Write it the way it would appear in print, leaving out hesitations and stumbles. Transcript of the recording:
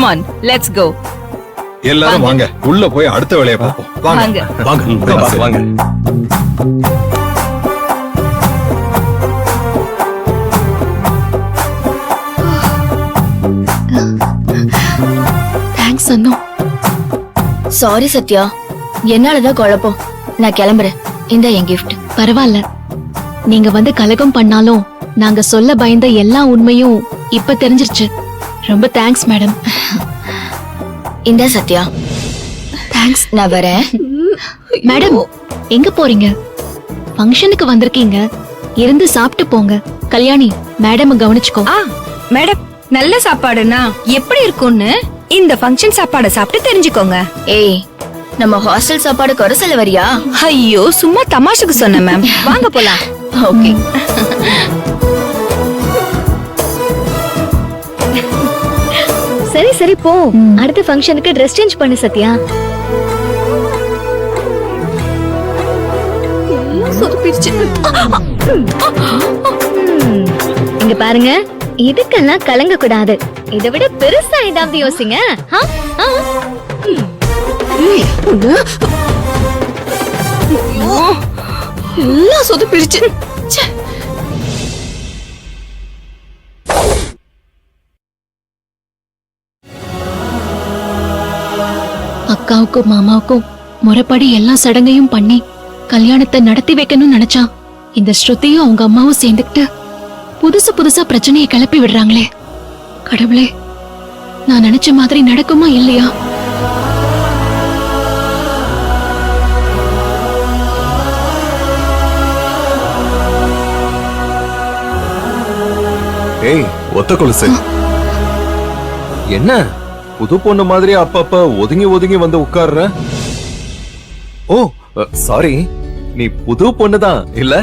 Come on, let's go. எல்லாரும் வாங்க உள்ள போய் அடுத்த வேலையை பார்ப்போம். வாங்க. வாங்க வாங்க. தேங்க்ஸ் அண்ணா. சாரி சத்யா, என்னாலதான் குழப்பம். நான் கிளம்புறேன். இந்த என் கிஃப்ட். பரவாயில்ல, நீங்க வந்து கலகம் பண்ணாலும் நாங்க சொல்ல பயந்த எல்லா உண்மையும் இப்ப தெரிஞ்சிருச்சு. ரொம்ப தேங்க்ஸ் மேடம். இந்த சத்யா, தேங்க்ஸ். நான் வரேன். மேடம், எங்க போறீங்க? ஃபங்க்ஷனுக்கு வந்திருக்கீங்க, இருந்து சாப்பிட்டு போங்க. கல்யாணி, மேடம் கவனிச்சுக்கோ. மேடம், நல்ல சாப்பாடுனா எப்படி இருக்கும்னு இந்த ஃபங்க்ஷன் சாப்பாடை சாப்பிட்டு தெரிஞ்சுக்கோங்க. ஏய், நம்ம ஹாஸ்டல் சாப்பாடு குறை சொல்ல வரியா? ஐயோ, சும்மா தமாஷுக்கு சொன்னேன் மேம். வாங்க போலாம். ஓகே. சரி சரி போ. அடுத்த ஃபங்க்ஷனுக்கு ட்ரெஸ் சேஞ்ச் பண்ணு சத்யா. இங்க பாருங்க, இதுக்கெல்லாம் கலங்க கூடாது. இதை விட பெருசா ஏதாவது யோசிங்க. எல்லாம் சொதப்பிடுச்சு. அக்காவுக்கும் மாமாவுக்கும் முறைப்படி எல்லா சடங்கையும் பண்ணி கல்யாணத்தை நடத்தி வைக்கணும்னு நினைச்சா இந்த ஸ்ருதியும் அவங்க அம்மாவும் சேர்ந்துக்கிட்டு புதுசு புதுசா பிரச்சனையை கிளப்பி விடுறாங்களே. கடவுளே, நான் நினைச்ச மாதிரி நடக்குமா இல்லையா? ஏய், ஒத்த கொலுசு. என்ன புது பொண்ணு மாதிரி அப்பப்ப ஒதுங்கி ஒதுங்கி வந்து உட்கார்ற? ஓ சாரி, நீ புது பொண்ணுதான் இல்ல?